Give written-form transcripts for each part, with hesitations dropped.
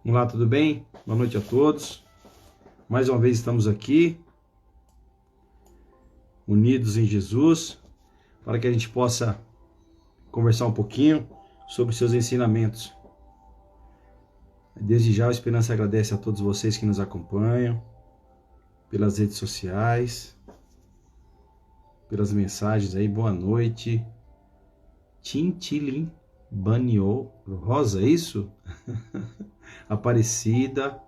Olá, tudo bem? Boa noite a todos. Mais uma vez estamos aqui, unidos em Jesus, para que a gente possa conversar um pouquinho sobre seus ensinamentos. Desde já, a Esperança agradece a todos vocês que nos acompanham, pelas redes sociais, pelas mensagens aí. Boa noite. Tintilim Baniô Rosa, é isso? Aparecida,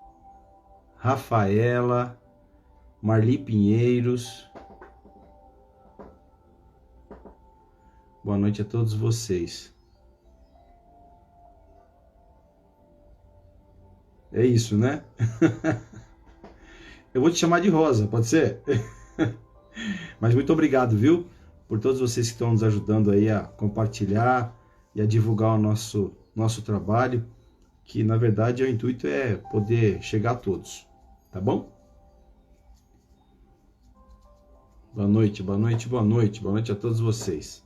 Rafaela, Marli Pinheiros. Boa noite a todos vocês. É isso, né? Eu vou te chamar de Rosa, pode ser? Mas muito obrigado, viu? Por todos vocês que estão nos ajudando aí a compartilhar e a divulgar o nosso trabalho, que na verdade o intuito é poder chegar a todos, tá bom? Boa noite, boa noite, boa noite, boa noite a todos vocês.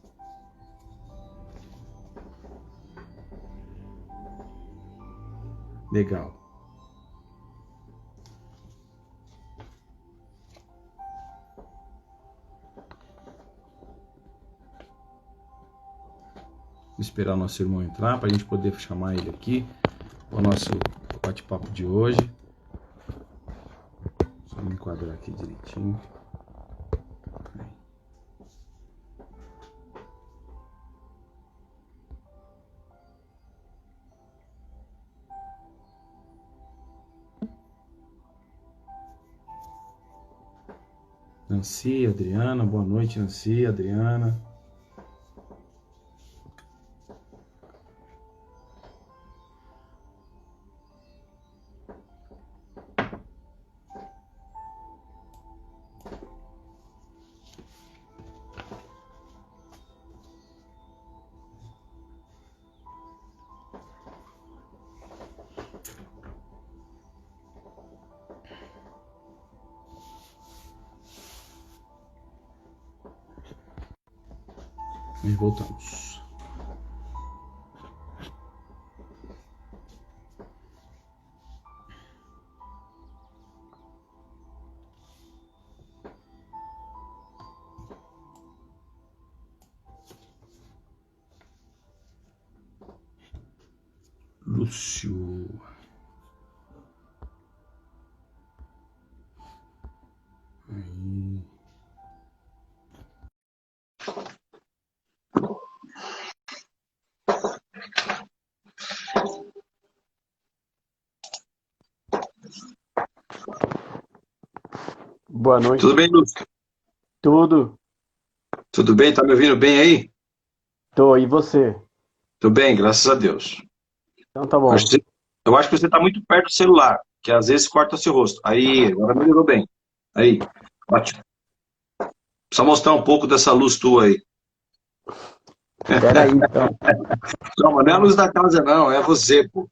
Legal. Vou esperar o nosso irmão entrar para a gente poder chamar ele aqui para o nosso bate-papo de hoje. Só me enquadrar aqui direitinho. Nancy, Adriana, boa noite, Nancy, Adriana. E voltamos. Lúcio. Aí. Boa noite. Tudo bem, Lúcio? Tudo? Tudo bem? Tá me ouvindo bem aí? Tô. E você? Tudo bem, graças a Deus. Então tá bom. Eu acho que você está muito perto do celular, que às vezes corta o seu rosto. Aí, agora melhorou bem. Aí, ótimo. Precisa mostrar um pouco dessa luz tua aí. Peraí, então. Não, mas não é a luz da casa, não, é você, pô.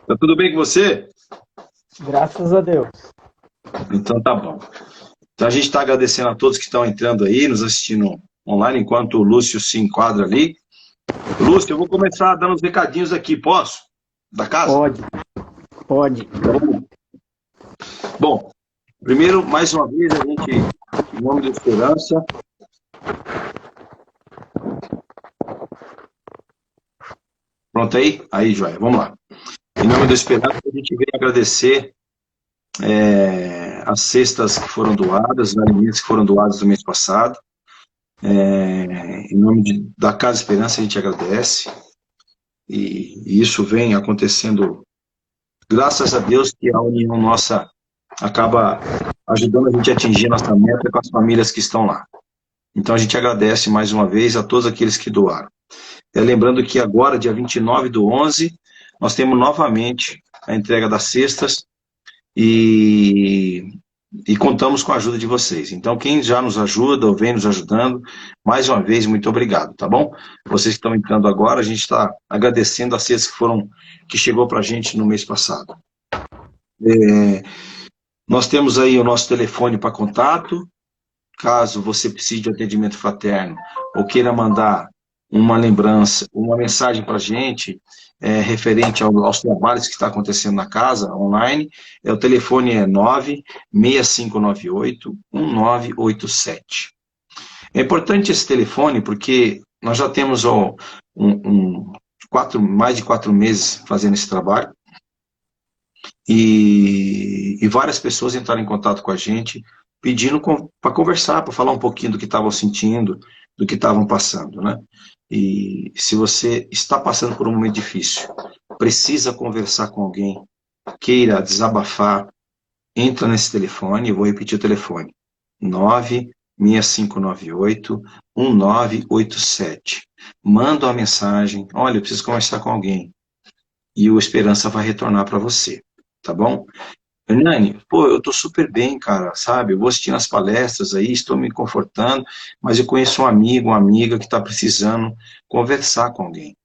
Tá tudo bem com você? Graças a Deus. Então tá bom. Então a gente está agradecendo a todos que estão entrando aí, nos assistindo online, enquanto o Lúcio se enquadra ali. Lúcio, eu vou começar dando os recadinhos aqui, posso? Da casa? Pode. Bom, primeiro, mais uma vez, a gente, em nome da Esperança, pronto aí? Aí, Joia, vamos lá. Em nome da Esperança, a gente vem agradecer as cestas que foram doadas, os alimentos que foram doados no mês passado. Em nome da Casa Esperança, a gente agradece. E isso vem acontecendo, graças a Deus, que a união nossa acaba ajudando a gente a atingir nossa meta com as famílias que estão lá. Então a gente agradece mais uma vez a todos aqueles que doaram. Lembrando que agora, dia 29/11, nós temos novamente a entrega das cestas e contamos com a ajuda de vocês. Então, quem já nos ajuda ou vem nos ajudando, mais uma vez, muito obrigado, tá bom? Vocês que estão entrando agora, a gente está agradecendo as cestas que chegou para a gente no mês passado. Nós temos aí o nosso telefone para contato, caso você precise de atendimento fraterno ou queira mandar uma lembrança, uma mensagem para a gente referente aos trabalhos que está acontecendo na casa, online, o telefone é 96598-1987. É importante esse telefone porque nós já temos mais de 4 meses fazendo esse trabalho e várias pessoas entraram em contato com a gente pedindo para conversar, para falar um pouquinho do que estavam sentindo, do que estavam passando, né? E se você está passando por um momento difícil, precisa conversar com alguém, queira desabafar, entra nesse telefone, eu vou repetir o telefone, 96598-1987. Manda uma mensagem, olha, eu preciso conversar com alguém, e o Esperança vai retornar para você, tá bom? Hernani, pô, eu tô super bem, cara, sabe? Eu vou assistindo as palestras aí, estou me confortando, mas eu conheço um amigo, uma amiga que está precisando conversar com alguém.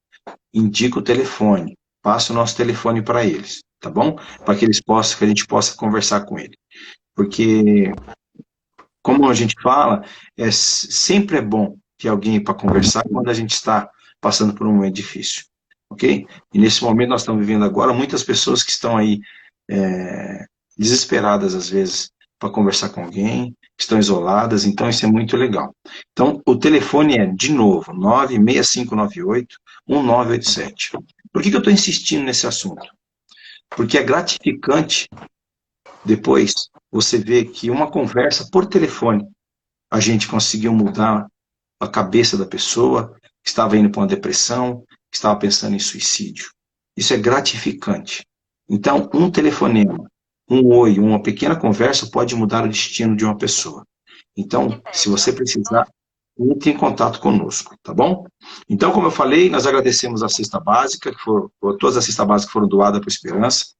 Indica o telefone, passa o nosso telefone para eles, tá bom? Para que que a gente possa conversar com ele. Porque, como a gente fala, sempre é bom ter alguém para conversar quando a gente está passando por um momento difícil, ok? E nesse momento nós estamos vivendo agora, muitas pessoas que estão aí desesperadas às vezes para conversar com alguém, estão isoladas, então isso é muito legal. Então, o telefone é, de novo, 96598-1987. Por que eu estou insistindo nesse assunto? Porque é gratificante depois você ver que uma conversa por telefone a gente conseguiu mudar a cabeça da pessoa que estava indo para uma depressão, que estava pensando em suicídio. Isso é gratificante. Então, um telefonema, um oi, uma pequena conversa pode mudar o destino de uma pessoa. Então, se você precisar, entre em contato conosco, tá bom? Então, como eu falei, nós agradecemos a cesta básica, todas as cestas básicas foram doadas para a Esperança.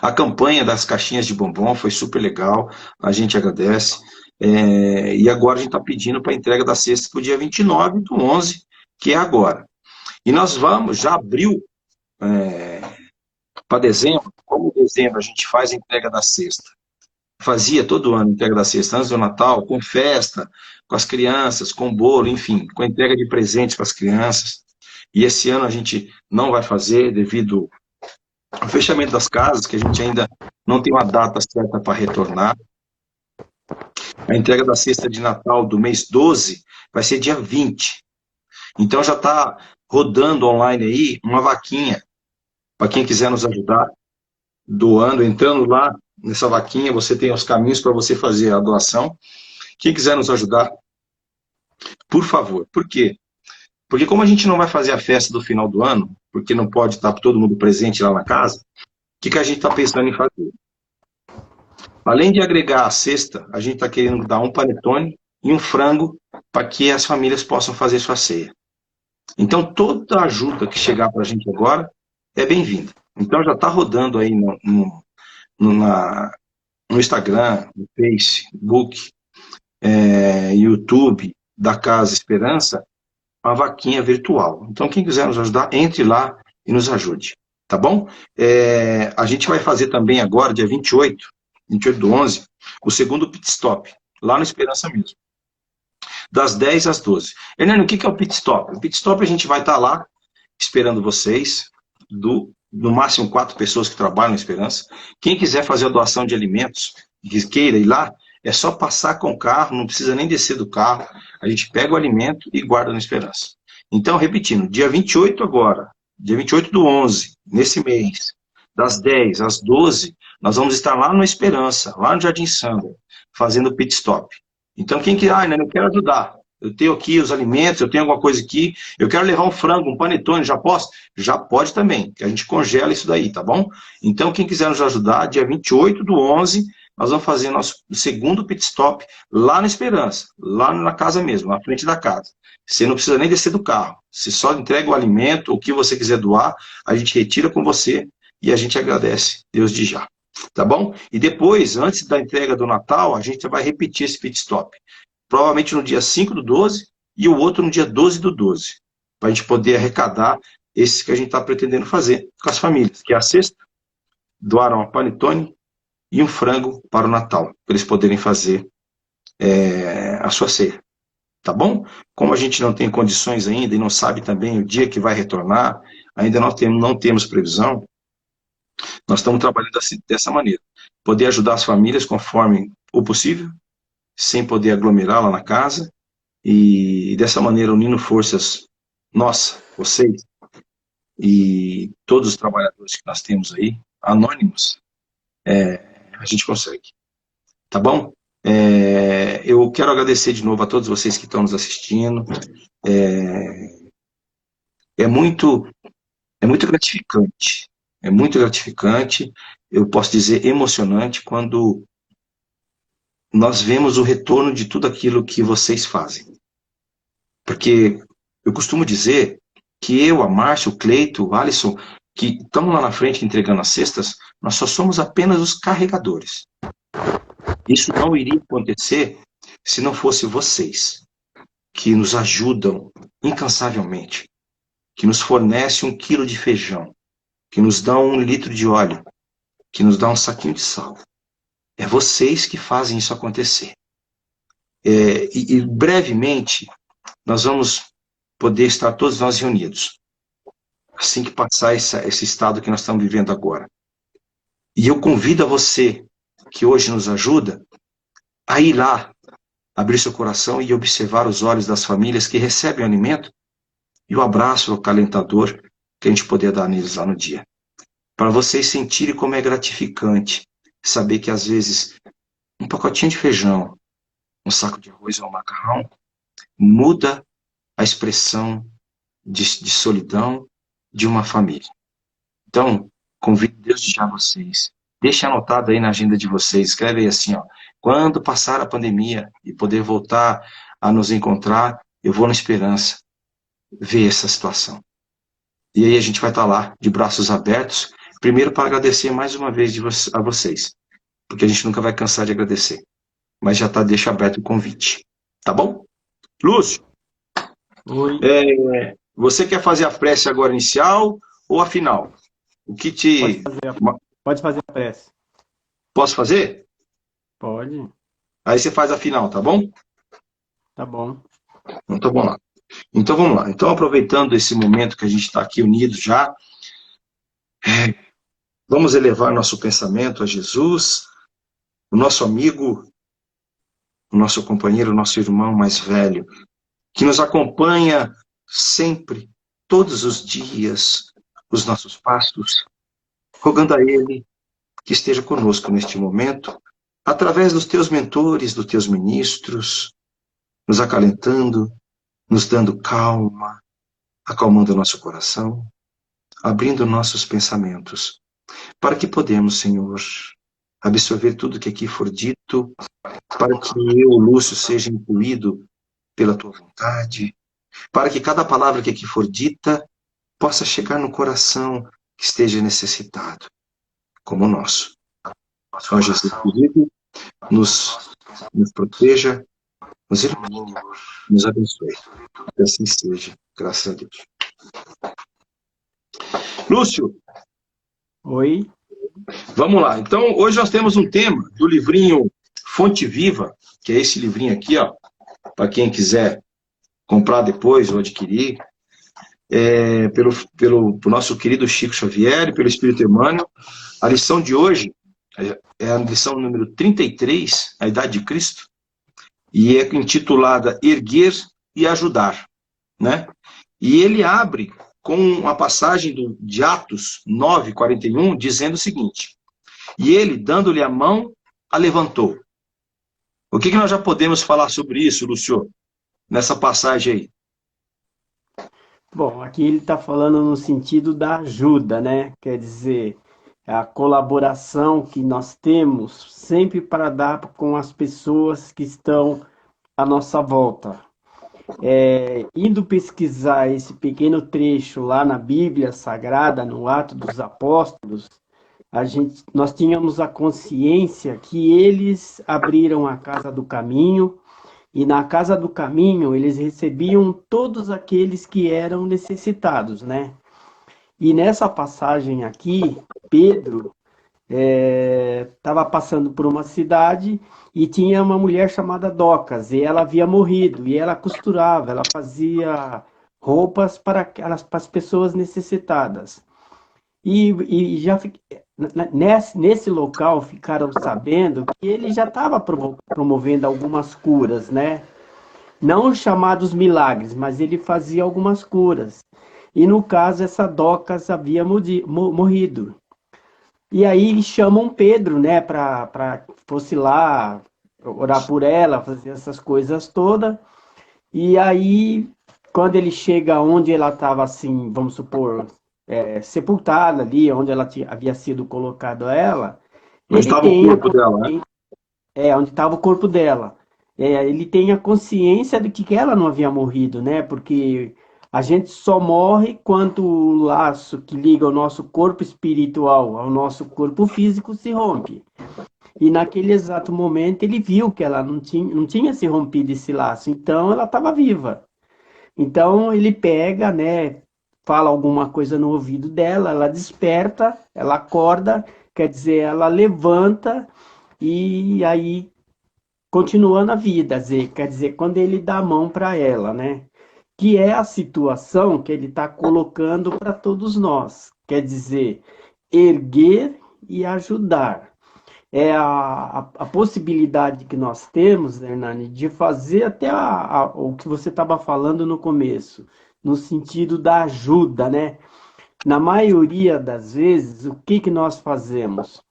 A campanha das caixinhas de bombom foi super legal, a gente agradece. E agora a gente está pedindo para a entrega da cesta para o dia 29/11, que é agora. E nós já abriu para dezembro, como dezembro a gente faz a entrega da cesta. Fazia todo ano a entrega da cesta, antes do Natal, com festa, com as crianças, com bolo, enfim, com entrega de presentes para as crianças. E esse ano a gente não vai fazer devido ao fechamento das casas, que a gente ainda não tem uma data certa para retornar. A entrega da cesta de Natal do mês 12 vai ser dia 20. Então já está rodando online aí uma vaquinha para quem quiser nos ajudar, doando, entrando lá nessa vaquinha, você tem os caminhos para você fazer a doação. Quem quiser nos ajudar, por favor. Por quê? Porque como a gente não vai fazer a festa do final do ano, porque não pode estar todo mundo presente lá na casa, o que a gente está pensando em fazer? Além de agregar a cesta, a gente está querendo dar um panetone e um frango para que as famílias possam fazer sua ceia. Então, toda ajuda que chegar para a gente agora é bem-vinda. Então, já está rodando aí no Instagram, no Facebook, YouTube da Casa Esperança, uma vaquinha virtual. Então, quem quiser nos ajudar, entre lá e nos ajude. Tá bom? A gente vai fazer também agora, dia 28/11, o segundo pit stop, lá no Esperança mesmo. Das 10 às 12. Hernani, o que é o pit stop? O pit stop a gente vai estar lá esperando vocês, no máximo 4 pessoas que trabalham na Esperança. Quem quiser fazer a doação de alimentos, que queira ir lá, é só passar com o carro, não precisa nem descer do carro. A gente pega o alimento e guarda na Esperança. Então, repetindo, dia 28 agora, dia 28/11, nesse mês, das 10 às 12, nós vamos estar lá no Esperança, lá no Jardim Sandra, fazendo o pit stop. Então, quem quiser, eu quero ajudar. Eu tenho aqui os alimentos, eu tenho alguma coisa aqui, eu quero levar um frango, um panetone, já posso? Já pode também, que a gente congela isso daí, tá bom? Então, quem quiser nos ajudar, dia 28/11, nós vamos fazer nosso segundo pit stop lá na Esperança, lá na casa mesmo, na frente da casa. Você não precisa nem descer do carro, você só entrega o alimento, o que você quiser doar, a gente retira com você e a gente agradece, Deus de já. Tá bom? E depois, antes da entrega do Natal, a gente vai repetir esse pit stop. Provavelmente no dia 5/12 e o outro no dia 12/12. Para a gente poder arrecadar esse que a gente está pretendendo fazer com as famílias, que é a cesta, doar uma panetone e um frango para o Natal, para eles poderem fazer a sua ceia. tá bom? Como a gente não tem condições ainda e não sabe também o dia que vai retornar, ainda não temos previsão, nós estamos trabalhando dessa maneira. Poder ajudar as famílias conforme o possível, sem poder aglomerar lá na casa, e dessa maneira unindo forças, nossa, vocês e todos os trabalhadores que nós temos aí, anônimos, a gente consegue. Tá bom? Eu quero agradecer de novo a todos vocês que estão nos assistindo. É, é muito, é muito gratificante. É muito gratificante, eu posso dizer emocionante, quando nós vemos o retorno de tudo aquilo que vocês fazem. Porque eu costumo dizer que eu, a Márcia, o Cleito, o Alisson, que estamos lá na frente entregando as cestas, nós só somos apenas os carregadores. Isso não iria acontecer se não fosse vocês, que nos ajudam incansavelmente, que nos fornecem 1 quilo de feijão, que nos dão 1 litro de óleo, que nos dão um saquinho de sal. É vocês que fazem isso acontecer. E brevemente, nós vamos poder estar todos nós reunidos, assim que passar esse estado que nós estamos vivendo agora. E eu convido a você, que hoje nos ajuda, a ir lá, abrir seu coração e observar os olhos das famílias que recebem o alimento e o abraço acalentador que a gente poder dar neles lá no dia. Para vocês sentirem como é gratificante saber que, às vezes, um pacotinho de feijão, um saco de arroz ou um macarrão muda a expressão de solidão de uma família. Então, convido desde já vocês. Deixe anotado aí na agenda de vocês. Escreve aí assim, ó. Quando passar a pandemia e poder voltar a nos encontrar, eu vou na esperança ver essa situação. E aí a gente vai estar lá, de braços abertos, primeiro para agradecer mais uma vez a vocês, porque a gente nunca vai cansar de agradecer. Mas já está, deixa aberto o convite. Tá bom? Lúcio, Oi. você quer fazer a prece agora inicial ou a final? O que te... Pode fazer a prece. Posso fazer? Pode. Aí você faz a final, tá bom? Tá bom. Então, vamos lá. Então, vamos lá. Então, aproveitando esse momento que a gente está aqui unidos já, vamos elevar nosso pensamento a Jesus, o nosso amigo, o nosso companheiro, o nosso irmão mais velho, que nos acompanha sempre, todos os dias, os nossos passos, rogando a Ele que esteja conosco neste momento, através dos teus mentores, dos teus ministros, nos acalentando, nos dando calma, acalmando o nosso coração, abrindo nossos pensamentos, para que podemos, Senhor, absorver tudo que aqui for dito, para que eu, Lúcio, seja incluído pela tua vontade, para que cada palavra que aqui for dita possa chegar no coração que esteja necessitado, como o nosso. Ó Jesus querido, nos proteja, nos ilumine, nos abençoe. Que assim seja, graças a Deus. Lúcio. Oi. Vamos lá. Então, hoje nós temos um tema do livrinho Fonte Viva, que é esse livrinho aqui, ó, para quem quiser comprar depois ou adquirir, pelo nosso querido Chico Xavier e pelo Espírito Emmanuel. A lição de hoje é a lição número 33, a Idade de Cristo, e é intitulada Erguer e Ajudar, né? E ele abre com a passagem de Atos 9:41, dizendo o seguinte: e ele, dando-lhe a mão, a levantou. O que nós já podemos falar sobre isso, Lúcio, nessa passagem aí? Bom, aqui ele está falando no sentido da ajuda, né? Quer dizer, a colaboração que nós temos sempre para dar com as pessoas que estão à nossa volta. Indo pesquisar esse pequeno trecho lá na Bíblia Sagrada, no Atos dos Apóstolos, nós tínhamos a consciência que eles abriram a Casa do Caminho, e na Casa do Caminho eles recebiam todos aqueles que eram necessitados, né? E nessa passagem aqui, Pedro estava passando por uma cidade e tinha uma mulher chamada Docas, e ela havia morrido, e ela costurava, ela fazia roupas para as pessoas necessitadas. E já nesse local ficaram sabendo que ele já estava promovendo algumas curas, né? Não os chamados milagres, mas ele fazia algumas curas. E no caso, essa Docas havia morrido. E aí chamam Pedro, né, para fosse lá orar por ela, fazer essas coisas todas. E aí, quando ele chega onde ela estava, assim, vamos supor, sepultada ali, onde ela havia sido colocada ela, Onde ele estava o tem a corpo dela, né? onde estava o corpo dela. Ele tem a consciência de que ela não havia morrido, né? Porque a gente só morre quando o laço que liga o nosso corpo espiritual ao nosso corpo físico se rompe. E naquele exato momento ele viu que ela não tinha se rompido esse laço, então ela estava viva. Então ele pega, né? Fala alguma coisa no ouvido dela, ela desperta, ela acorda, quer dizer, ela levanta e aí continuando a vida, quer dizer, quando ele dá a mão para ela, né? Que é a situação que ele está colocando para todos nós. Quer dizer, erguer e ajudar. É a possibilidade que nós temos, Hernani, de fazer até o que você estava falando no começo, no sentido da ajuda, né? Na maioria das vezes, o que que nós fazemos?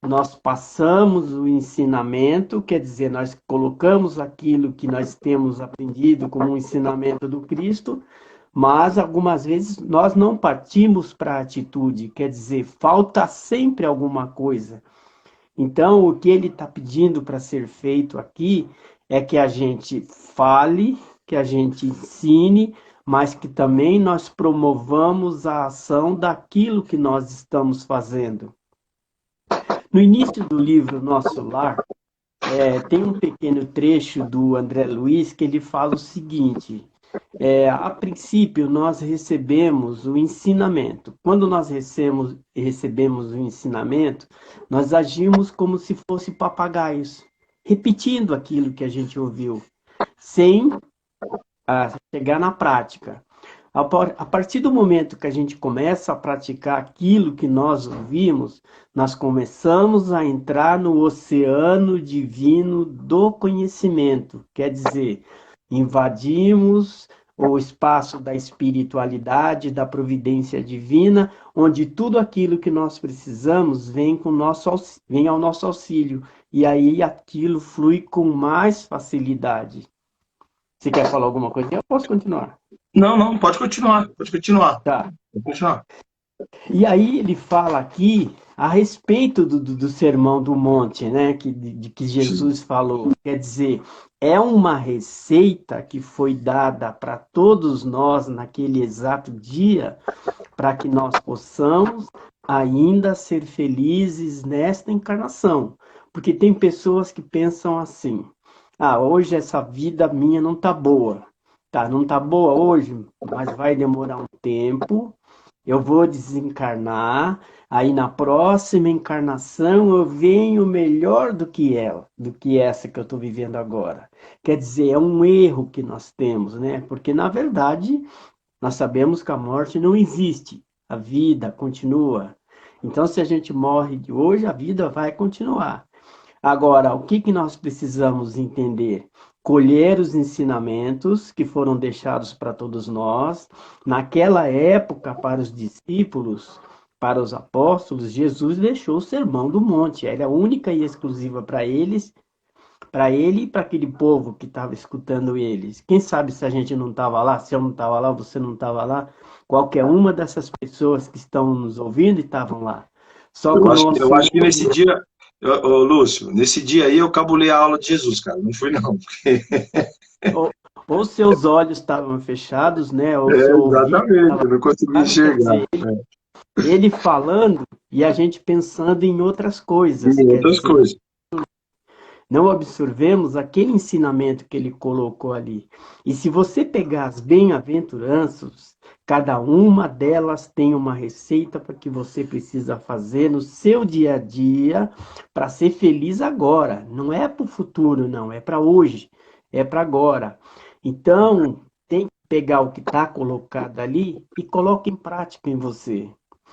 Nós passamos o ensinamento, quer dizer, nós colocamos aquilo que nós temos aprendido como um ensinamento do Cristo, mas algumas vezes nós não partimos para a atitude, quer dizer, falta sempre alguma coisa. Então, o que ele está pedindo para ser feito aqui é que a gente fale, que a gente ensine, mas que também nós promovamos a ação daquilo que nós estamos fazendo. No início do livro Nosso Lar, tem um pequeno trecho do André Luiz que ele fala o seguinte: a princípio, nós recebemos o ensinamento. Quando nós recebemos o ensinamento, nós agimos como se fossem papagaios, repetindo aquilo que a gente ouviu, sem chegar na prática. A partir do momento que a gente começa a praticar aquilo que nós ouvimos, nós começamos a entrar no oceano divino do conhecimento. Quer dizer, invadimos o espaço da espiritualidade, da providência divina, onde tudo aquilo que nós precisamos vem ao nosso auxílio. E aí aquilo flui com mais facilidade. Você quer falar alguma coisa? Eu posso continuar. Não, não, pode continuar, pode continuar. Tá. Pode continuar. E aí ele fala aqui a respeito do Sermão do Monte, né? De que Sim. Jesus falou. Quer dizer, é uma receita que foi dada para todos nós naquele exato dia, para que nós possamos ainda ser felizes nesta encarnação. Porque tem pessoas que pensam assim: ah, hoje essa vida minha não tá boa. Tá, não tá boa hoje, mas vai demorar um tempo, eu vou desencarnar, aí na próxima encarnação eu venho melhor do que ela, do que essa que eu estou vivendo agora. Quer dizer, é um erro que nós temos, né? Porque na verdade nós sabemos que a morte não existe, a vida continua. Então, se a gente morre de hoje, a vida vai continuar. Agora, o que que nós precisamos entender? Colher os ensinamentos que foram deixados para todos nós. Naquela época, para os discípulos, para os apóstolos, Jesus deixou o Sermão do Monte. Era única e exclusiva para ele e para aquele povo que estava escutando eles. Quem sabe se a gente não estava lá, se eu não estava lá, você não estava lá, qualquer uma dessas pessoas que estão nos ouvindo estavam lá. Só que o Eu nosso acho que nesse dia, ô, Lúcio, nesse dia aí eu cabulei a aula de Jesus, cara. Não fui, não. ou, ou seus olhos estavam fechados, né? Ou seu ouvido Exatamente, estava eu não consegui fechado, quer enxergar. dizer, ele falando e a gente pensando em outras E coisas, quer outras dizer, coisas. não absorvemos aquele ensinamento que ele colocou ali. E se você pegar as bem-aventuranças, cada uma delas tem uma receita para que você precisa fazer no seu dia a dia para ser feliz agora. Não é para o futuro, não, é para hoje, é para agora. Então, tem que pegar o que está colocado ali e coloque em prática em você.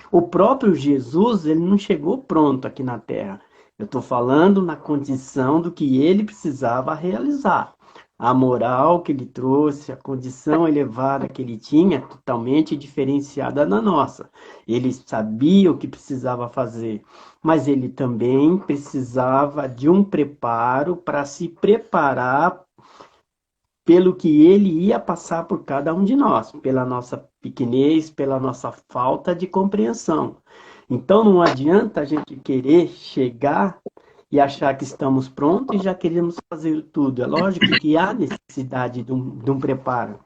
O próprio Jesus, ele não chegou pronto aqui na Terra. Eu estou falando na condição do que ele precisava realizar. A moral que ele trouxe, a condição elevada que ele tinha, totalmente diferenciada da nossa. Ele sabia o que precisava fazer, mas ele também precisava de um preparo para se preparar pelo que ele ia passar por cada um de nós, pela nossa pequenez, pela nossa falta de compreensão. Então não adianta a gente querer chegar e achar que estamos prontos e já queremos fazer tudo. É lógico que há necessidade de um preparo.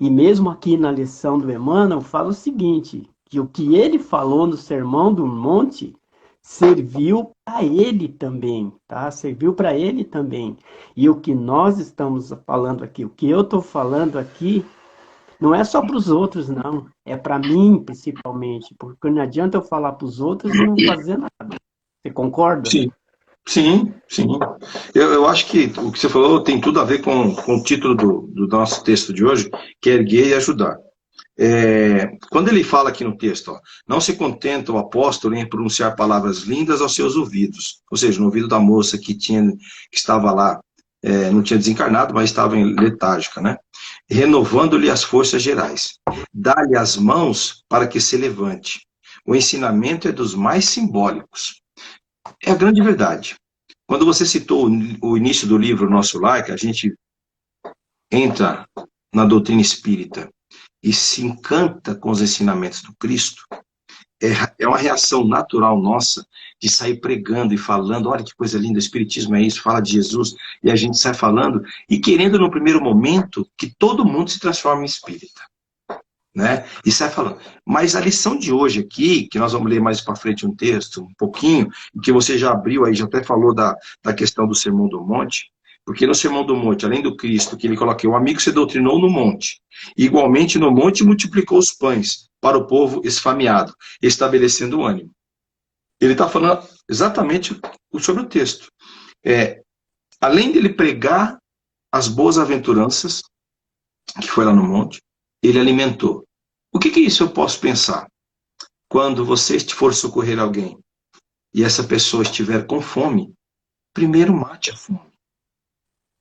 E mesmo aqui na lição do Emmanuel, fala o seguinte, que o que ele falou no Sermão do Monte serviu para ele também, tá? Serviu para ele também. E o que nós estamos falando aqui, o que eu estou falando aqui, não é só para os outros, não. É para mim, principalmente. Porque não adianta eu falar para os outros e não fazer nada. Você concorda? Sim, sim, sim. Eu acho que o que você falou tem tudo a ver com o título do nosso texto de hoje, que é erguer e ajudar. Quando ele fala aqui no texto, ó, não se contenta o apóstolo em pronunciar palavras lindas aos seus ouvidos, ou seja, no ouvido da moça que estava lá, não tinha desencarnado, mas estava em letárgica, né? Renovando-lhe as forças gerais. Dá-lhe as mãos para que se levante. O ensinamento é dos mais simbólicos. É a grande verdade. Quando você citou o início do livro Nosso Lar, que a gente entra na doutrina espírita e se encanta com os ensinamentos do Cristo, é uma reação natural nossa de sair pregando e falando, olha que coisa linda, o Espiritismo é isso, fala de Jesus, e a gente sai falando e querendo no primeiro momento que todo mundo se transforme em espírita, né? E sai falando. Mas a lição de hoje aqui, que nós vamos ler mais para frente um texto, um pouquinho, que você já abriu aí, já até falou da questão do Sermão do Monte, porque no Sermão do Monte, além do Cristo, que ele coloca, o amigo se doutrinou no monte, igualmente no monte multiplicou os pães para o povo esfameado, estabelecendo o ânimo. Ele está falando exatamente sobre o texto. Além dele pregar as boas aventuranças, que foi lá no monte, ele alimentou. O que isso eu posso pensar? Quando você for socorrer alguém e essa pessoa estiver com fome, primeiro mate a fome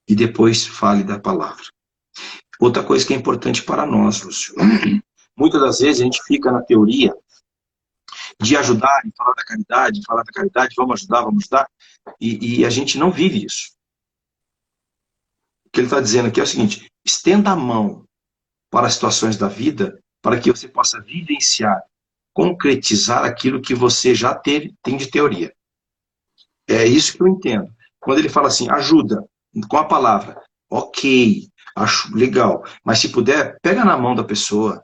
e depois fale da palavra. Outra coisa que é importante para nós, Lúcio, muitas das vezes a gente fica na teoria de ajudar, e falar da caridade, vamos ajudar, e a gente não vive isso. O que ele está dizendo aqui é o seguinte, estenda a mão para as situações da vida, para que você possa vivenciar, concretizar aquilo que você já tem de teoria. É isso que eu entendo. Quando ele fala assim, ajuda, com a palavra, ok, acho legal, mas se puder, pega na mão da pessoa,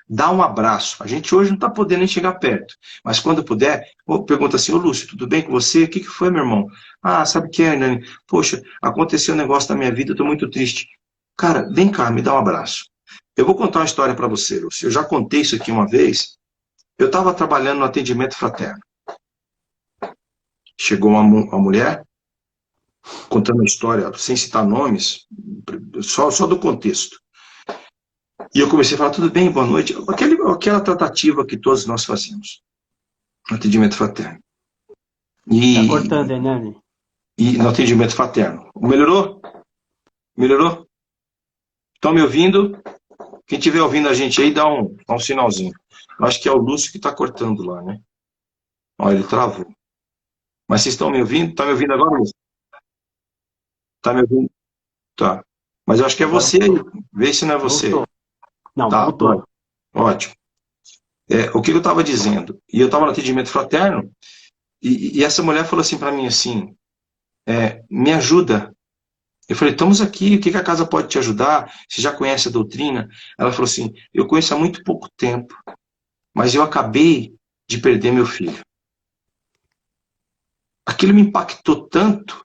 dá um abraço. A gente hoje não está podendo nem chegar perto, mas quando puder, pergunta assim, ô Lúcio, tudo bem com você? O que foi, meu irmão? Ah, sabe o que é, Hernani? Poxa, aconteceu um negócio na minha vida, eu estou muito triste. Cara, vem cá, me dá um abraço. Eu vou contar uma história para você, Lúcio. Eu já contei isso aqui uma vez. Eu estava trabalhando no atendimento fraterno. Chegou uma mulher, contando a história, sem citar nomes, só do contexto. E eu comecei a falar, tudo bem, boa noite. Aquela tratativa que todos nós fazemos. No atendimento fraterno. Tá cortando, Hernani? E no atendimento fraterno. Melhorou? Melhorou? Estão me ouvindo? Quem estiver ouvindo a gente aí, dá um sinalzinho. Eu acho que é o Lúcio que está cortando lá, né? Olha, ele travou. Mas vocês estão me ouvindo? Está me ouvindo agora, Lúcio? Está me ouvindo? Tá. Mas eu acho que é você aí. Vê se não é você. Voltou. Não, tá, voltou. Ótimo. O que eu estava dizendo? E eu estava no atendimento fraterno, e essa mulher falou assim para mim assim, me ajuda. Eu falei, estamos aqui, o que a casa pode te ajudar? Você já conhece a doutrina? Ela falou assim, eu conheço há muito pouco tempo, mas eu acabei de perder meu filho. Aquilo me impactou tanto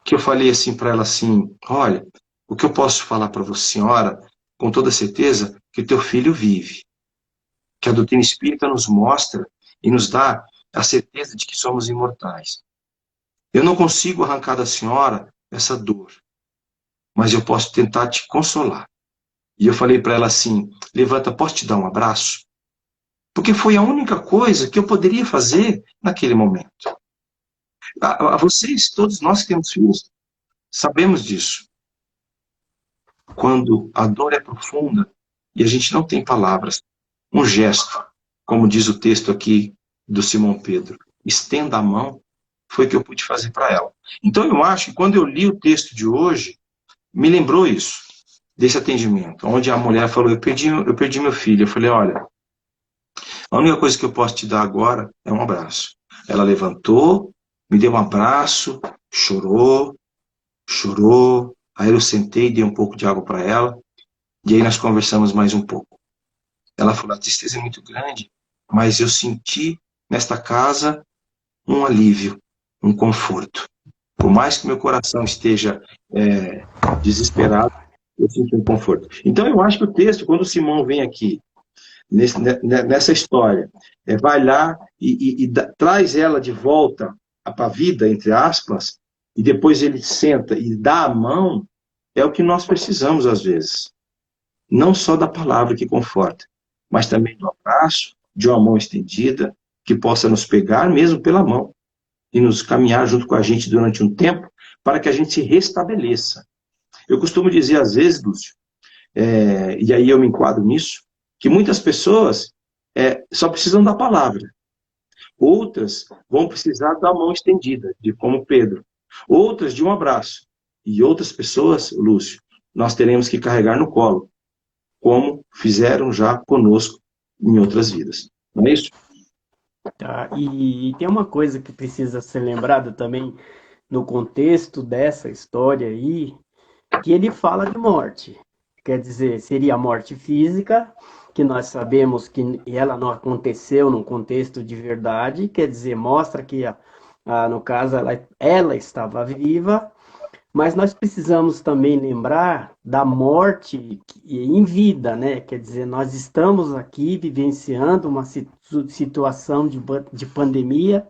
que eu falei assim para ela assim, olha, o que eu posso falar para você, senhora, com toda certeza, que o teu filho vive, que a doutrina espírita nos mostra e nos dá a certeza de que somos imortais. Eu não consigo arrancar da senhora essa dor, mas eu posso tentar te consolar. E eu falei para ela assim, levanta, posso te dar um abraço? Porque foi a única coisa que eu poderia fazer naquele momento. A vocês, todos nós que temos filhos, sabemos disso. Quando a dor é profunda e a gente não tem palavras, um gesto, como diz o texto aqui do Simão Pedro, estenda a mão, foi o que eu pude fazer para ela. Então eu acho que quando eu li o texto de hoje, me lembrou isso, desse atendimento, onde a mulher falou, eu perdi meu filho. Eu falei, olha, a única coisa que eu posso te dar agora é um abraço. Ela levantou, me deu um abraço, chorou, chorou. Aí eu sentei, dei um pouco de água para ela, e aí nós conversamos mais um pouco. Ela falou, a tristeza é muito grande, mas eu senti nesta casa um alívio, um conforto. Por mais que meu coração esteja desesperado, eu sinto um conforto. Então eu acho que o texto, quando o Simão vem aqui, nessa história, vai lá e traz ela de volta para a vida, entre aspas, e depois ele senta e dá a mão, é o que nós precisamos às vezes. Não só da palavra que conforta, mas também do abraço, de uma mão estendida, que possa nos pegar mesmo pela mão e nos caminhar junto com a gente durante um tempo, para que a gente se restabeleça. Eu costumo dizer às vezes, Lúcio, e aí eu me enquadro nisso, que muitas pessoas só precisam da palavra. Outras vão precisar da mão estendida, de como Pedro. Outras de um abraço. E outras pessoas, Lúcio, nós teremos que carregar no colo, como fizeram já conosco em outras vidas. Não é isso? Tá? E tem uma coisa que precisa ser lembrada também no contexto dessa história aí, que ele fala de morte. Quer dizer, seria a morte física, que nós sabemos que ela não aconteceu num contexto de verdade, quer dizer, mostra que, no caso, ela estava viva, mas nós precisamos também lembrar da morte em vida, né? Quer dizer, nós estamos aqui vivenciando uma situação de pandemia,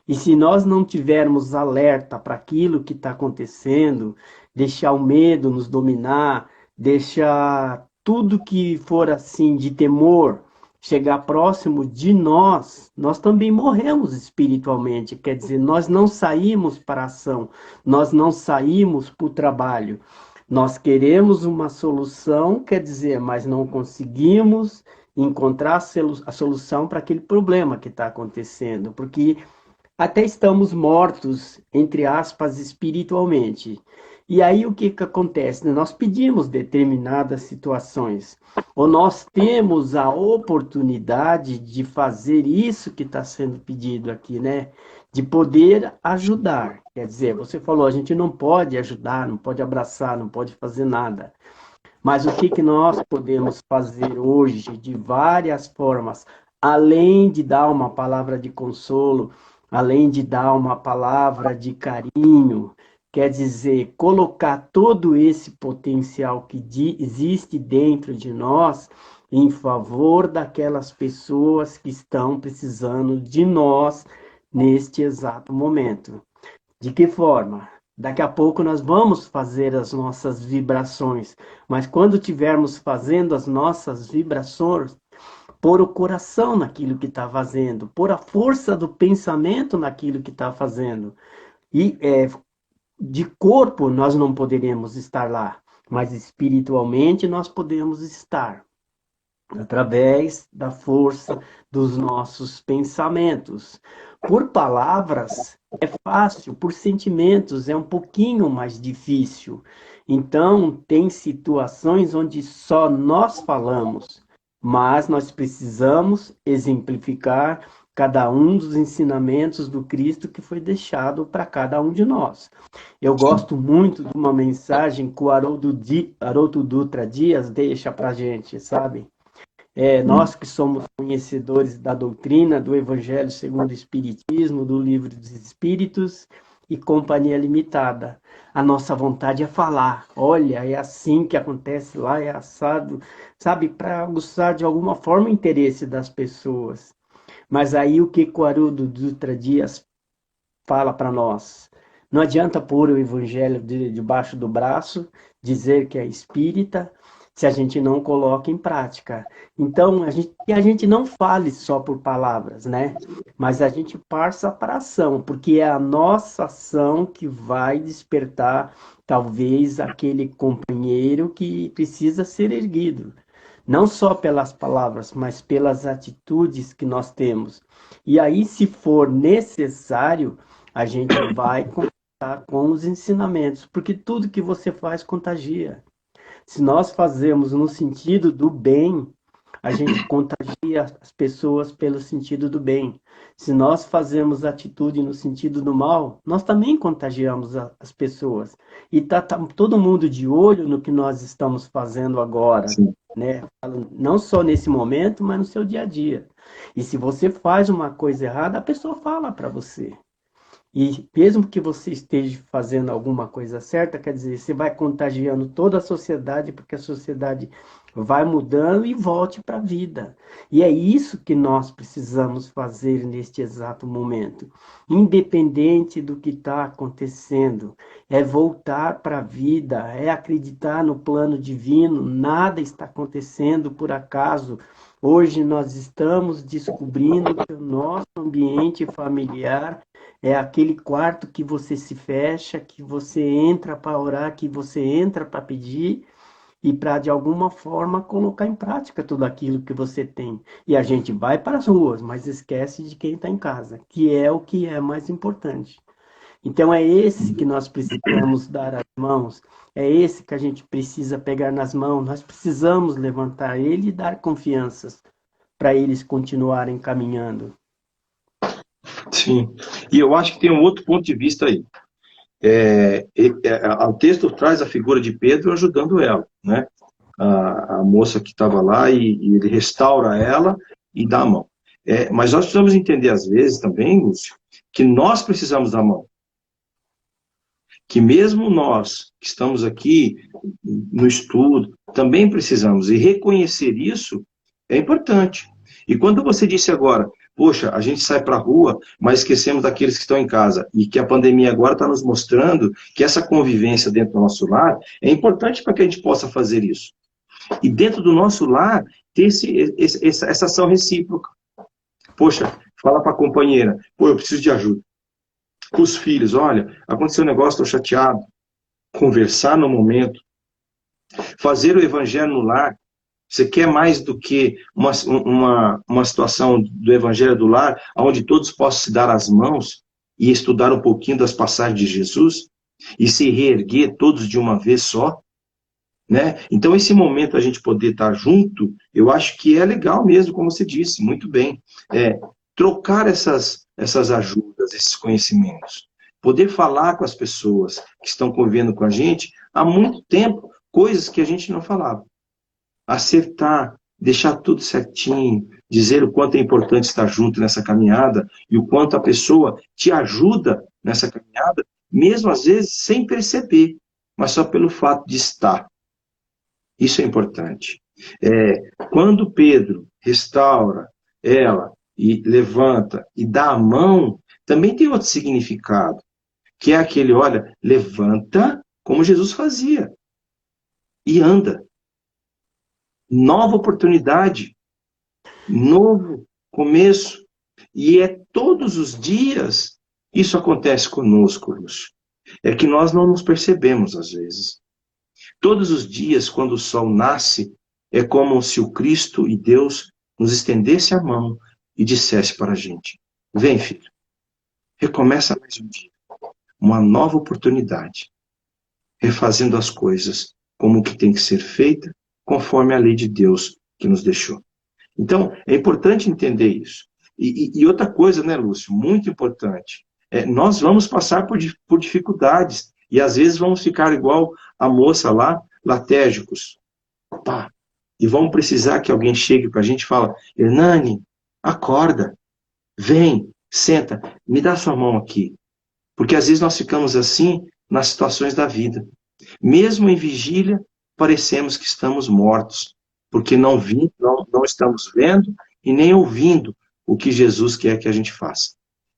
e se nós não tivermos alerta para aquilo que está acontecendo, deixar o medo nos dominar, deixar tudo que for assim de temor chegar próximo de nós, nós também morremos espiritualmente. Quer dizer, nós não saímos para a ação, nós não saímos para o trabalho. Nós queremos uma solução, quer dizer, mas não conseguimos encontrar a solução para aquele problema que está acontecendo, porque até estamos mortos, entre aspas, espiritualmente. E aí o que acontece? Nós pedimos determinadas situações, ou nós temos a oportunidade de fazer isso que está sendo pedido aqui, né? De poder ajudar. Quer dizer, você falou, a gente não pode ajudar, não pode abraçar, não pode fazer nada. Mas o que nós podemos fazer hoje de várias formas, além de dar uma palavra de consolo, além de dar uma palavra de carinho, quer dizer, colocar todo esse potencial que existe dentro de nós em favor daquelas pessoas que estão precisando de nós neste exato momento. De que forma? Daqui a pouco nós vamos fazer as nossas vibrações, mas quando estivermos fazendo as nossas vibrações, pôr o coração naquilo que está fazendo, pôr a força do pensamento naquilo que está fazendo. E de corpo nós não poderemos estar lá, mas espiritualmente nós podemos estar através da força dos nossos pensamentos. Por palavras é fácil, por sentimentos é um pouquinho mais difícil. Então, tem situações onde só nós falamos, mas nós precisamos exemplificar cada um dos ensinamentos do Cristo que foi deixado para cada um de nós. Eu gosto muito de uma mensagem que o Haroldo Dutra Dias deixa para a gente, sabe? Nós que somos conhecedores da doutrina do Evangelho segundo o Espiritismo, do Livro dos Espíritos, e companhia limitada. A nossa vontade é falar. Olha, é assim que acontece lá, é assado, sabe, para aguçar de alguma forma o interesse das pessoas. Mas aí o que o Haroldo Dutra Dias fala para nós? Não adianta pôr o evangelho debaixo do braço, dizer que é espírita, se a gente não coloca em prática. Então, a gente não fale só por palavras, né? Mas a gente passa para ação, porque é a nossa ação que vai despertar talvez aquele companheiro que precisa ser erguido. Não só pelas palavras, mas pelas atitudes que nós temos. E aí, se for necessário, a gente vai contar com os ensinamentos, porque tudo que você faz contagia. Se nós fazemos no sentido do bem, a gente contagia as pessoas pelo sentido do bem. Se nós fazemos atitude no sentido do mal, nós também contagiamos as pessoas. E tá todo mundo de olho no que nós estamos fazendo agora, Sim. né? Não só nesse momento, mas no seu dia a dia. E se você faz uma coisa errada, a pessoa fala para você. E mesmo que você esteja fazendo alguma coisa certa, quer dizer, você vai contagiando toda a sociedade, porque a sociedade vai mudando e volte para a vida. E é isso que nós precisamos fazer neste exato momento. Independente do que está acontecendo, é voltar para a vida, é acreditar no plano divino, nada está acontecendo por acaso. Hoje nós estamos descobrindo que o nosso ambiente familiar é aquele quarto que você se fecha, que você entra para orar, que você entra para pedir e para, de alguma forma, colocar em prática tudo aquilo que você tem. E a gente vai para as ruas, mas esquece de quem está em casa, que é o que é mais importante. Então, é esse que nós precisamos dar as mãos, é esse que a gente precisa pegar nas mãos, nós precisamos levantar ele e dar confianças para eles continuarem caminhando. Sim. E eu acho que tem um outro ponto de vista aí. O texto traz a figura de Pedro ajudando ela, né? A moça que estava lá e ele restaura ela e dá a mão. Mas nós precisamos entender, às vezes, também, Lúcio, que nós precisamos da mão. Que mesmo nós que estamos aqui no estudo, também precisamos. E reconhecer isso é importante. E quando você disse agora, poxa, a gente sai para a rua, mas esquecemos daqueles que estão em casa, e que a pandemia agora está nos mostrando que essa convivência dentro do nosso lar é importante para que a gente possa fazer isso. E dentro do nosso lar, ter essa ação recíproca. Poxa, fala para a companheira, pô, eu preciso de ajuda. Com os filhos, olha, aconteceu um negócio, estou chateado. Conversar no momento. Fazer o evangelho no lar. Você quer mais do que uma situação do evangelho do lar, onde todos possam se dar as mãos e estudar um pouquinho das passagens de Jesus e se reerguer todos de uma vez só? Né? Então, esse momento a gente poder estar junto, eu acho que é legal mesmo, como você disse, muito bem. Trocar essas ajudas, esses conhecimentos. Poder falar com as pessoas que estão convivendo com a gente há muito tempo, coisas que a gente não falava. Acertar, deixar tudo certinho, dizer o quanto é importante estar junto nessa caminhada e o quanto a pessoa te ajuda nessa caminhada, mesmo às vezes sem perceber, mas só pelo fato de estar. Isso é importante. Quando Pedro restaura ela e levanta e dá a mão, também tem outro significado, que é aquele, olha, levanta como Jesus fazia e anda. Nova oportunidade, novo começo. E todos os dias isso acontece conosco, Lúcio. É que nós não nos percebemos às vezes. Todos os dias, quando o sol nasce, é como se o Cristo e Deus nos estendesse a mão e dissesse para a gente, vem, filho, recomeça mais um dia, uma nova oportunidade, refazendo as coisas como que tem que ser feita, conforme a lei de Deus que nos deixou. Então, é importante entender isso. E outra coisa, né, Lúcio, muito importante, nós vamos passar por dificuldades, e às vezes vamos ficar igual a moça lá, latérgicos. Pá, e vamos precisar que alguém chegue para a gente e fala, Hernani, acorda, vem, senta, me dá sua mão aqui. Porque às vezes nós ficamos assim nas situações da vida. Mesmo em vigília, parecemos que estamos mortos, porque não estamos vendo e nem ouvindo o que Jesus quer que a gente faça.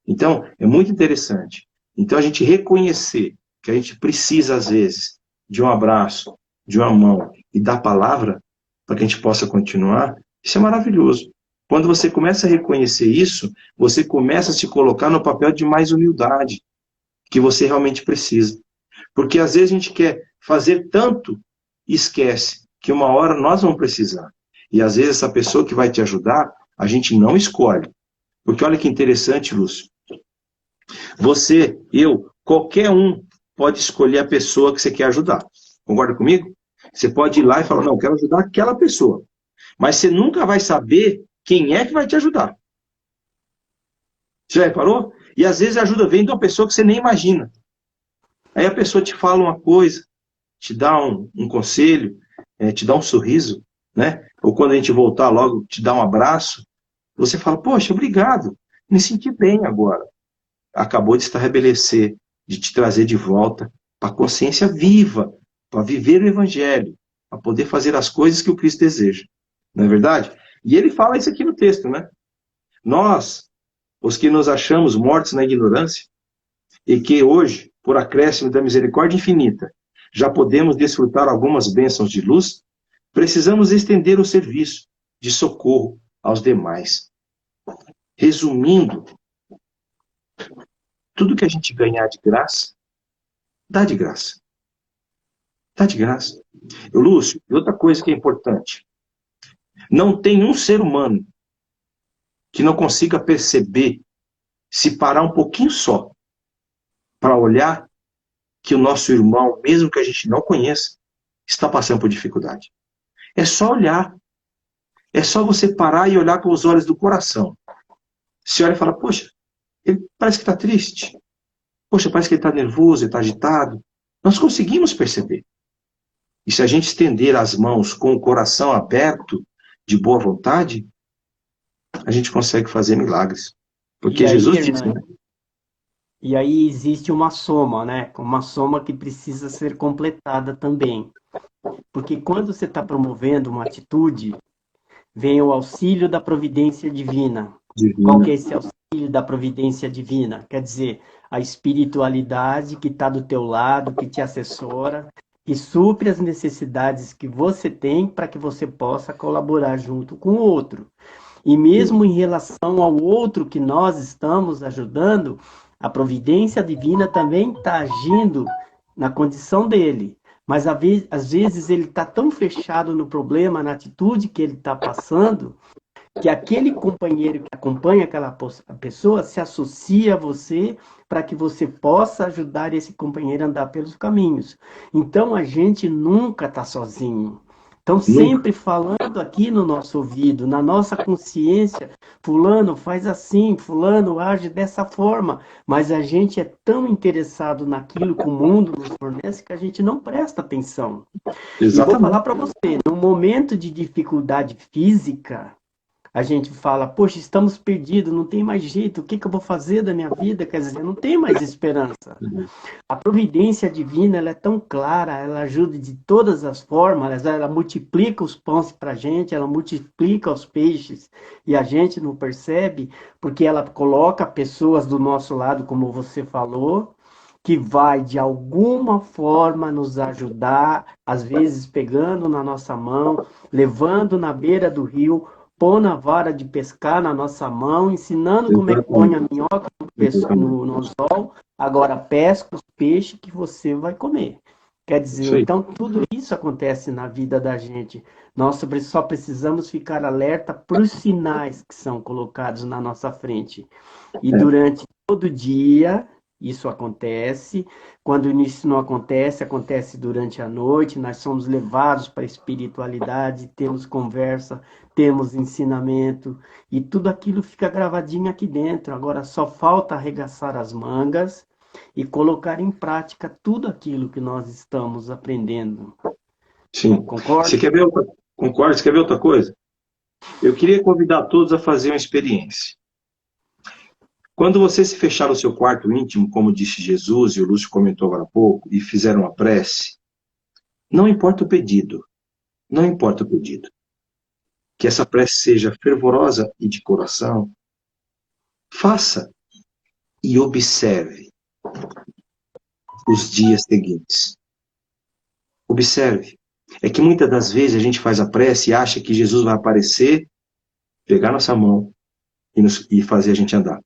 Então, é muito interessante. Então, a gente reconhecer que a gente precisa, às vezes, de um abraço, de uma mão e da palavra, para que a gente possa continuar, isso é maravilhoso. Quando você começa a reconhecer isso, você começa a se colocar no papel de mais humildade, que você realmente precisa. Porque às vezes a gente quer fazer tanto e esquece que uma hora nós vamos precisar. E às vezes essa pessoa que vai te ajudar, a gente não escolhe. Porque olha que interessante, Lúcio. Você, eu, qualquer um pode escolher a pessoa que você quer ajudar. Concorda comigo? Você pode ir lá e falar, não, eu quero ajudar aquela pessoa. Mas você nunca vai saber quem é que vai te ajudar. Você já reparou? E às vezes a ajuda vem de uma pessoa que você nem imagina. Aí a pessoa te fala uma coisa, te dá um conselho, te dá um sorriso, né? Ou quando a gente voltar logo, te dá um abraço. Você fala, poxa, obrigado, me senti bem agora. Acabou de estabelecer, de te trazer de volta para a consciência viva, para viver o Evangelho, para poder fazer as coisas que o Cristo deseja. Não é verdade? E ele fala isso aqui no texto, né? Nós, os que nos achamos mortos na ignorância, e que hoje, por acréscimo da misericórdia infinita, já podemos desfrutar algumas bênçãos de luz, precisamos estender o serviço de socorro aos demais. Resumindo, tudo que a gente ganhar de graça, dá de graça. Dá de graça. Lúcio, e outra coisa que é importante, não tem um ser humano que não consiga perceber, se parar um pouquinho só, para olhar que o nosso irmão, mesmo que a gente não conheça, está passando por dificuldade. É só olhar. É só você parar e olhar com os olhos do coração. Você olha e fala, poxa, ele parece que está triste. Poxa, parece que ele está nervoso, ele está agitado. Nós conseguimos perceber. E se a gente estender as mãos com o coração aberto, de boa vontade, a gente consegue fazer milagres. Porque E aí, Jesus disse, Hernani, né? e aí existe uma soma, né? Uma soma que precisa ser completada também. Porque quando você está promovendo uma atitude, vem o auxílio da providência divina. Qual Divina. que é esse auxílio da providência divina? Quer dizer, a espiritualidade que está do teu lado, que te assessora, que supre as necessidades que você tem para que você possa colaborar junto com o outro. E mesmo em relação ao outro que nós estamos ajudando, a providência divina também está agindo na condição dele. Mas às vezes ele está tão fechado no problema, na atitude que ele está passando, que aquele companheiro que acompanha aquela pessoa se associa a você para que você possa ajudar esse companheiro a andar pelos caminhos. Então a gente nunca está sozinho. Então, Nunca. sempre falando aqui no nosso ouvido, na nossa consciência, fulano faz assim, fulano age dessa forma, mas a gente é tão interessado naquilo que o mundo nos fornece que a gente não presta atenção. E vou falar Exatamente. para você, no momento de dificuldade física, a gente fala, poxa, estamos perdidos, não tem mais jeito, o que que eu vou fazer da minha vida? Quer dizer, não tem mais esperança. A providência divina, ela é tão clara, ela ajuda de todas as formas, ela multiplica os pães para a gente, ela multiplica os peixes, e a gente não percebe, porque ela coloca pessoas do nosso lado, como você falou, que vai de alguma forma nos ajudar, às vezes pegando na nossa mão, levando na beira do rio, pondo a vara de pescar na nossa mão, ensinando como é que põe a Exatamente. minhoca Exatamente. no anzol, agora pesca os peixes que você vai comer. Quer dizer, Isso aí. então tudo isso acontece na vida da gente. Nós só precisamos ficar alerta para os sinais que são colocados na nossa frente. E É. durante todo dia isso acontece. Quando isso não acontece, acontece durante a noite. Nós somos levados para a espiritualidade, temos conversa, temos ensinamento e tudo aquilo fica gravadinho aqui dentro. Agora só falta arregaçar as mangas e colocar em prática tudo aquilo que nós estamos aprendendo. Sim. Concorda? Você quer ver outra... Concorda? Você quer ver outra coisa? Eu queria convidar todos a fazer uma experiência. Quando você se fechar no seu quarto íntimo, como disse Jesus, e o Lúcio comentou agora há pouco, e fizer uma prece, não importa o pedido, não importa o pedido, que essa prece seja fervorosa e de coração, faça e observe os dias seguintes. Observe. É que muitas das vezes a gente faz a prece e acha que Jesus vai aparecer, pegar nossa mão e fazer a gente andar.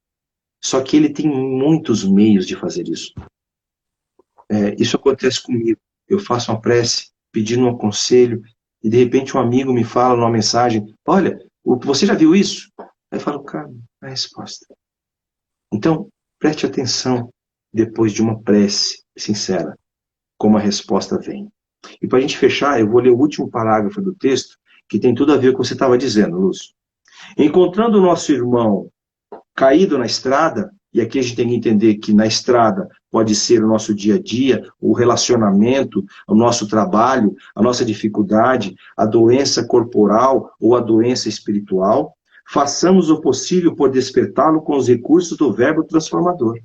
Só que ele tem muitos meios de fazer isso. Isso acontece comigo. Eu faço uma prece pedindo um conselho e de repente um amigo me fala numa mensagem: olha, você já viu isso? Aí eu falo: cara, é a resposta. Então, preste atenção depois de uma prece sincera, como a resposta vem. E para a gente fechar, eu vou ler o último parágrafo do texto, que tem tudo a ver com o que você estava dizendo, Lúcio. Encontrando o nosso irmão caído na estrada, e aqui a gente tem que entender que na estrada pode ser o nosso dia a dia, o relacionamento, o nosso trabalho, a nossa dificuldade, a doença corporal ou a doença espiritual, façamos o possível por despertá-lo com os recursos do verbo transformador.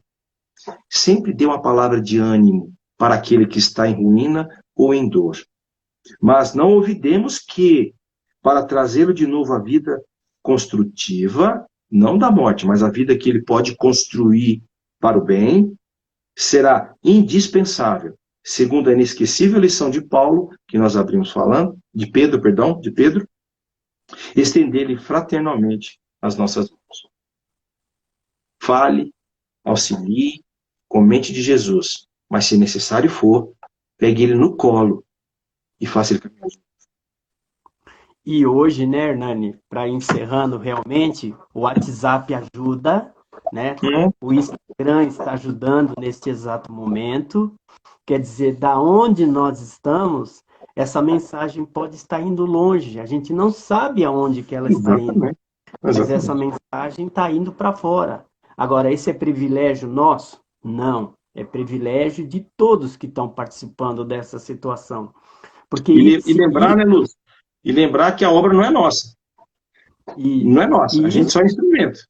Sempre dê uma palavra de ânimo para aquele que está em ruína ou em dor. Mas não olvidemos que, para trazê-lo de novo à vida construtiva, não da morte, mas a vida que ele pode construir para o bem, será indispensável, segundo a inesquecível lição de Paulo, que nós abrimos falando, de Pedro, estender-lhe fraternalmente as nossas mãos. Fale, auxilie, comente de Jesus, mas se necessário for, pegue ele no colo e faça ele caminhar. E hoje, né, Hernani, para encerrando realmente, o WhatsApp ajuda, né? O Instagram está ajudando neste exato momento. Quer dizer, da onde nós estamos, essa mensagem pode estar indo longe. A gente não sabe aonde que ela está indo, mas essa mensagem está indo para fora. Agora, esse é privilégio nosso? Não. É privilégio de todos que estão participando dessa situação. Porque e lembrar, né, Lúcio? E lembrar que a obra não é nossa. Não é nossa, a gente só é instrumento.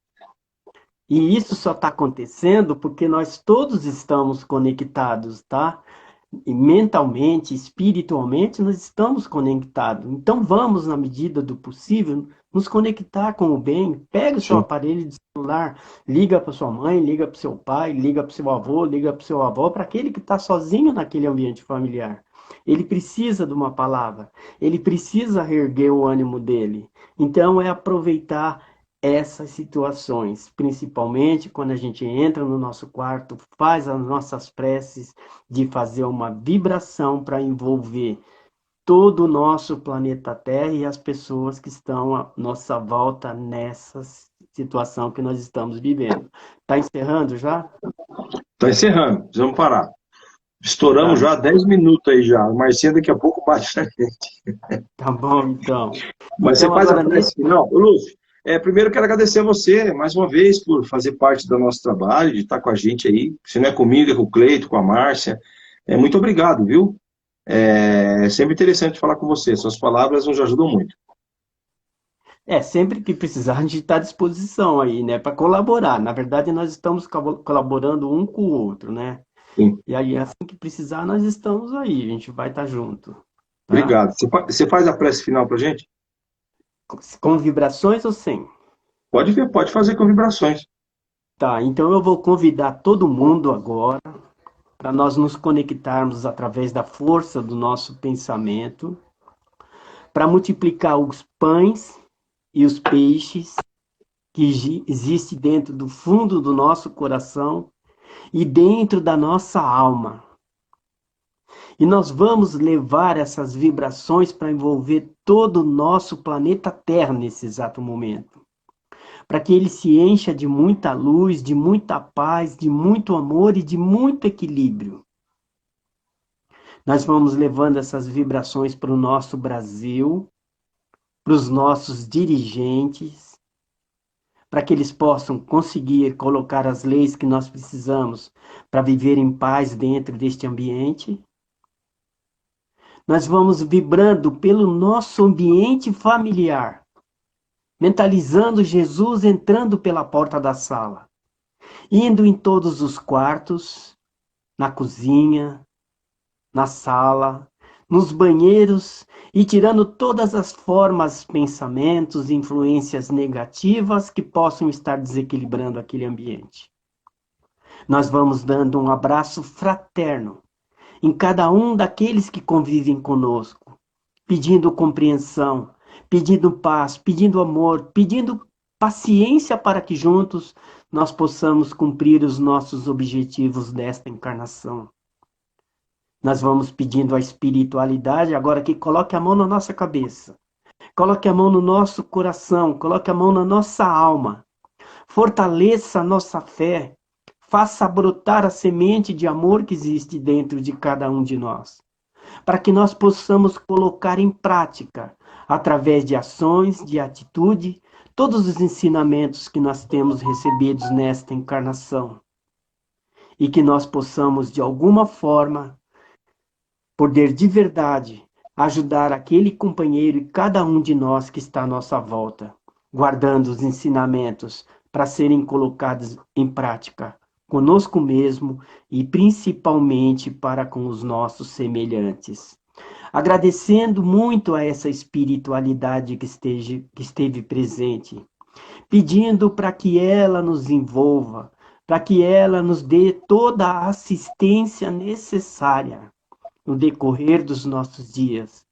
E isso só está acontecendo porque nós todos estamos conectados, tá? E mentalmente, espiritualmente, nós estamos conectados. Então vamos, na medida do possível, nos conectar com o bem. Pega o seu aparelho de celular, liga para sua mãe, liga para o seu pai, liga para o seu avô, liga para o seu avô, para aquele que está sozinho naquele ambiente familiar. Ele precisa de uma palavra, ele precisa reerguer o ânimo dele. Então é aproveitar essas situações, principalmente quando a gente entra no nosso quarto, faz as nossas preces, de fazer uma vibração para envolver todo o nosso planeta Terra e as pessoas que estão à nossa volta nessa situação que nós estamos vivendo. Está encerrando já? Está encerrando, vamos parar. Estouramos já 10 minutos aí já. O Marcinho daqui a pouco bate na gente. Tá bom, então. Mas então, você faz a prece final. Lúcio, primeiro quero agradecer a você, mais uma vez, por fazer parte do nosso trabalho, de estar com a gente aí. Se não é comigo, é com o Cleito, com a Márcia. Muito obrigado, viu? É sempre interessante falar com você. Suas palavras nos ajudam muito. Sempre que precisar, a gente está à disposição aí, né? Para colaborar. Na verdade, nós estamos colaborando um com o outro, né? Sim. E aí, assim que precisar, nós estamos aí. A gente vai estar junto. Tá? Obrigado. Você faz a prece final para gente? Com vibrações ou sem? Pode fazer com vibrações. Tá, então eu vou convidar todo mundo agora para nós nos conectarmos através da força do nosso pensamento, para multiplicar os pães e os peixes que existe dentro do fundo do nosso coração e dentro da nossa alma. E nós vamos levar essas vibrações para envolver todo o nosso planeta Terra nesse exato momento. Para que ele se encha de muita luz, de muita paz, de muito amor e de muito equilíbrio. Nós vamos levando essas vibrações para o nosso Brasil, para os nossos dirigentes, para que eles possam conseguir colocar as leis que nós precisamos para viver em paz dentro deste ambiente. Nós vamos vibrando pelo nosso ambiente familiar, mentalizando Jesus entrando pela porta da sala indo em todos os quartos, na cozinha, na sala, nos banheiros e tirando todas as formas, pensamentos, influências negativas que possam estar desequilibrando aquele ambiente. Nós vamos dando um abraço fraterno em cada um daqueles que convivem conosco, pedindo compreensão, pedindo paz, pedindo amor, pedindo paciência para que juntos nós possamos cumprir os nossos objetivos desta encarnação. Nós vamos pedindo a espiritualidade agora que coloque a mão na nossa cabeça, coloque a mão no nosso coração, coloque a mão na nossa alma, fortaleça a nossa fé, faça brotar a semente de amor que existe dentro de cada um de nós, para que nós possamos colocar em prática, através de ações, de atitude, todos os ensinamentos que nós temos recebidos nesta encarnação. E que nós possamos, de alguma forma, poder de verdade ajudar aquele companheiro e cada um de nós que está à nossa volta, guardando os ensinamentos para serem colocados em prática conosco mesmo e principalmente para com os nossos semelhantes. Agradecendo muito a essa espiritualidade que esteve presente, pedindo para que ela nos envolva, para que ela nos dê toda a assistência necessária no decorrer dos nossos dias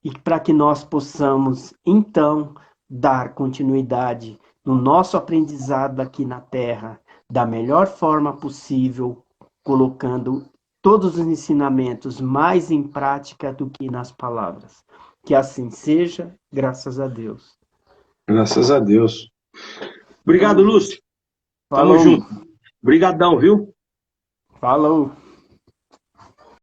e para que nós possamos, então, dar continuidade no nosso aprendizado aqui na Terra da melhor forma possível, colocando todos os ensinamentos mais em prática do que nas palavras. Que assim seja, graças a Deus. Graças a Deus. Obrigado, Lúcio. Tamo Falou. junto. Obrigadão, viu? Falou.